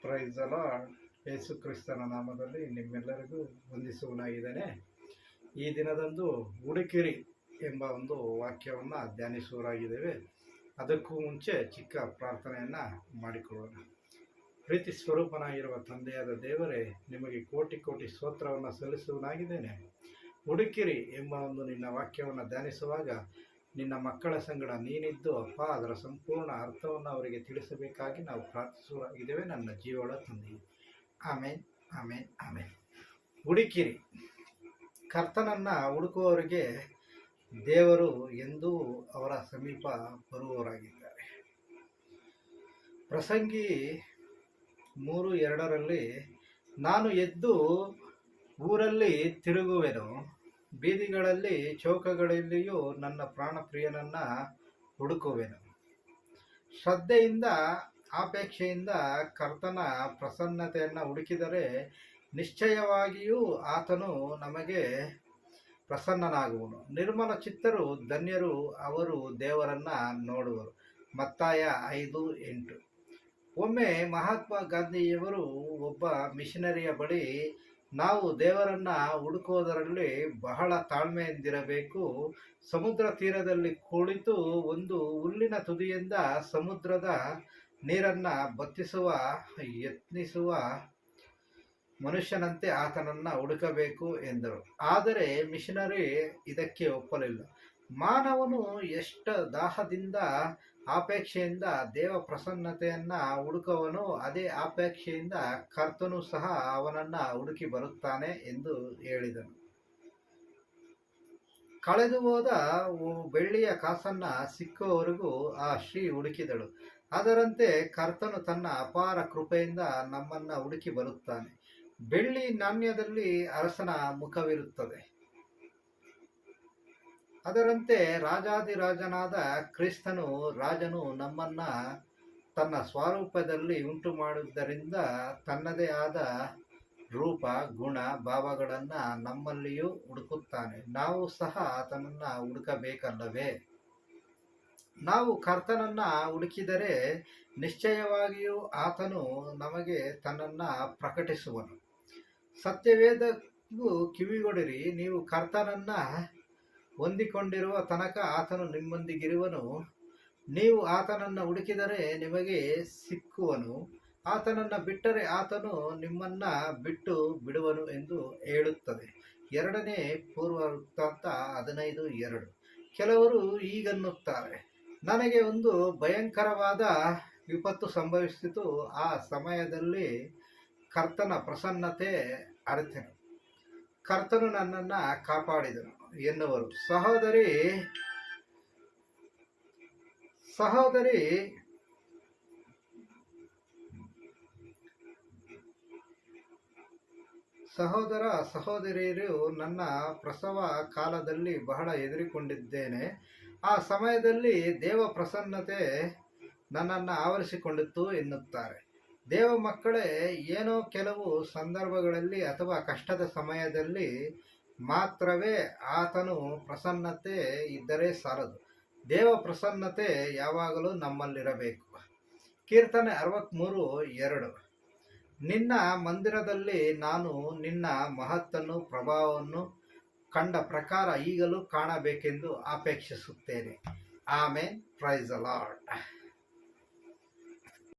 Price the lord. ಯೇಸು ಕ್ರಿಸ್ತನ ನಾಮದಲ್ಲಿ ನಿಮ್ಮೆಲ್ಲರಿಗೂ ವಂದಿಸುವನಾಗಿದ್ದೇನೆ. ಈ ದಿನದಂದು ಹುಡುಕಿರಿ ಎಂಬ ಒಂದು ವಾಕ್ಯವನ್ನು ಧ್ಯಾನಿಸುವರಾಗಿದ್ದೇವೆ. ಅದಕ್ಕೂ ಮುಂಚೆ ಚಿಕ್ಕ ಪ್ರಾರ್ಥನೆಯನ್ನು ಮಾಡಿಕೊಳ್ಳೋಣ. ಪ್ರೀತಿ ಸ್ವರೂಪನಾಗಿರುವ ತಂದೆಯಾದ ದೇವರೇ, ನಿಮಗೆ ಕೋಟಿ ಕೋಟಿ ಸ್ತೋತ್ರವನ್ನು ಸಲ್ಲಿಸುವನಾಗಿದ್ದೇನೆ. ಹುಡುಕಿರಿ ಎಂಬ ಒಂದು ನಿನ್ನ ವಾಕ್ಯವನ್ನು ಧ್ಯಾನಿಸುವಾಗ ನಿನ್ನ ಮಕ್ಕಳ ಸಂಗಡ ನೀನಿದ್ದು ಅಪ್ಪ ಅದರ ಸಂಪೂರ್ಣ ಅರ್ಥವನ್ನು ಅವರಿಗೆ ತಿಳಿಸಬೇಕಾಗಿ ನಾವು ಪ್ರಾರ್ಥಿಸುವಾಗಿದ್ದೇವೆ. ನನ್ನ ಜೀವಳ ತಂದೆ. ಆಮೇನ್, ಆಮೇನ್, ಆಮೇನ್. ಹುಡುಕಿರಿ. ಕರ್ತನನ್ನು ಹುಡುಕುವವರಿಗೆ ದೇವರು ಎಂದೂ ಅವರ ಸಮೀಪ ಬರುವವರಾಗಿದ್ದಾರೆ. ಪ್ರಸಂಗಿ 3:2 ನಾನು ಎದ್ದು ಊರಲ್ಲಿ ತಿರುಗುವೆನು, ಬೀದಿಗಳಲ್ಲಿ ಚೌಕಗಳಲ್ಲಿಯೂ ನನ್ನ ಪ್ರಾಣಪ್ರಿಯನನ್ನು ಹುಡುಕುವೆನು. ಶ್ರದ್ಧೆಯಿಂದ ಅಪೇಕ್ಷೆಯಿಂದ ಕರ್ತನ ಪ್ರಸನ್ನತೆಯನ್ನು ಹುಡುಕಿದರೆ ನಿಶ್ಚಯವಾಗಿಯೂ ಆತನು ನಮಗೆ ಪ್ರಸನ್ನನಾಗುವನು. ನಿರ್ಮಲ ಚಿತ್ತರು ಧನ್ಯರು, ಅವರು ದೇವರನ್ನು ನೋಡುವರು. ಮತ್ತಾಯ 5:8. ಒಮ್ಮೆ ಮಹಾತ್ಮ ಗಾಂಧಿಯವರು ಒಬ್ಬ ಮಿಷನರಿಯ ಬಳಿ, ನಾವು ದೇವರನ್ನು ಹುಡುಕುವುದರಲ್ಲಿ ಬಹಳ ತಾಳ್ಮೆಯಿಂದಿರಬೇಕು, ಸಮುದ್ರ ತೀರದಲ್ಲಿ ಕುಳಿತು ಒಂದು ಹುಲ್ಲಿನ ತುದಿಯಿಂದ ಸಮುದ್ರದ ನೀರನ್ನು ಬತ್ತಿಸುವ ಯತ್ನಿಸುವ ಮನುಷ್ಯನಂತೆ ಆತನನ್ನು ಹುಡುಕಬೇಕು ಎಂದರು. ಆದರೆ ಮಿಷನರಿ ಇದಕ್ಕೆ ಒಪ್ಪಲಿಲ್ಲ. ಮಾನವನು ಎಷ್ಟು ದಾಹದಿಂದ ಅಪೇಕ್ಷೆಯಿಂದ ದೇವ ಪ್ರಸನ್ನತೆಯನ್ನು ಹುಡುಕವನು, ಅದೇ ಅಪೇಕ್ಷೆಯಿಂದ ಕರ್ತನು ಸಹ ಅವನನ್ನು ಹುಡುಕಿ ಬರುತ್ತಾನೆ ಎಂದು ಹೇಳಿದನು. ಕಳೆದು ಹೋದ ಬೆಳ್ಳಿಯ ಕಾಸನ್ನು ಸಿಕ್ಕುವವರೆಗೂ ಆ ಸ್ತ್ರೀ ಹುಡುಕಿದಳು. ಅದರಂತೆ ಕರ್ತನು ತನ್ನ ಅಪಾರ ಕೃಪೆಯಿಂದ ನಮ್ಮನ್ನು ಹುಡುಕಿ ಬರುತ್ತಾನೆ. ಬೆಳ್ಳಿ ನಾಣ್ಯದಲ್ಲಿ ಅರಸನ ಮುಖವಿರುತ್ತದೆ. ಅದರಂತೆ ರಾಜಾದಿರಾಜನಾದ ಕ್ರಿಸ್ತನು ರಾಜನು ನಮ್ಮನ್ನ ತನ್ನ ಸ್ವರೂಪದಲ್ಲಿ ಉಂಟು ಮಾಡುವುದರಿಂದ ತನ್ನದೇ ಆದ ರೂಪ ಗುಣ ಭಾವಗಳನ್ನು ನಮ್ಮಲ್ಲಿಯೂ ಹುಡುಕುತ್ತಾನೆ. ನಾವು ಸಹ ಆತನನ್ನು ಹುಡುಕಬೇಕಲ್ಲವೇ? ನಾವು ಕರ್ತನನ್ನು ಹುಡುಕಿದರೆ ನಿಶ್ಚಯವಾಗಿಯೂ ಆತನು ನಮಗೆ ತನ್ನನ್ನು ಪ್ರಕಟಿಸುವನು. ಸತ್ಯವೇದಕ್ಕೂ ಕಿವಿಗೊಡಿರಿ. ನೀವು ಕರ್ತನನ್ನು ಹೊಂದಿಕೊಂಡಿರುವ ತನಕ ಆತನು ನಿಮ್ಮೊಂದಿಗಿರುವನು. ನೀವು ಆತನನ್ನು ಹುಡುಕಿದರೆ ನಿಮಗೆ ಸಿಕ್ಕುವನು. ಆತನನ್ನು ಬಿಟ್ಟರೆ ಆತನು ನಿಮ್ಮನ್ನು ಬಿಟ್ಟು ಬಿಡುವನು ಎಂದು ಹೇಳುತ್ತದೆ. 2ನೇ ಪೂರ್ವವೃತ್ತಾಂತ 15:2. ಕೆಲವರು ಹೀಗನ್ನುತ್ತಾರೆ, ನನಗೆ ಒಂದು ಭಯಂಕರವಾದ ವಿಪತ್ತು ಸಂಭವಿಸಿತು, ಆ ಸಮಯದಲ್ಲಿ ಕರ್ತನ ಪ್ರಸನ್ನತೆ ಅರಿತೆನು, ಕರ್ತನು ನನ್ನನ್ನು ಕಾಪಾಡಿದನು ಎನ್ನುವರು. ಸಹೋದರ ಸಹೋದರಿಯರು, ನನ್ನ ಪ್ರಸವ ಕಾಲದಲ್ಲಿ ಬಹಳ ಹೆದರಿಕೊಂಡಿದ್ದೇನೆ. ಆ ಸಮಯದಲ್ಲಿ ದೇವ ಪ್ರಸನ್ನತೆ ನನ್ನನ್ನು ಆವರಿಸಿಕೊಂಡಿತ್ತು ಎನ್ನುತ್ತಾರೆ. ದೇವ ಮಕ್ಕಳೇ, ಏನೋ ಕೆಲವು ಸಂದರ್ಭಗಳಲ್ಲಿ ಅಥವಾ ಕಷ್ಟದ ಸಮಯದಲ್ಲಿ ಮಾತ್ರವೇ ಆತನು ಪ್ರಸನ್ನತೆ ಇದ್ದರೆ ಸಾಲದು. ದೇವ ಪ್ರಸನ್ನತೆ ಯಾವಾಗಲೂ ನಮ್ಮಲ್ಲಿರಬೇಕು. ಕೀರ್ತನೆ 63:2. ನಿನ್ನ ಮಂದಿರದಲ್ಲಿ ನಾನು ನಿನ್ನ ಮಹತ್ತನ್ನು ಪ್ರಭಾವವನ್ನು ಕಂಡ ಪ್ರಕಾರ ಈಗಲೂ ಕಾಣಬೇಕೆಂದು ಅಪೇಕ್ಷಿಸುತ್ತೇನೆ. ಆಮೇನ್. Praise the lord.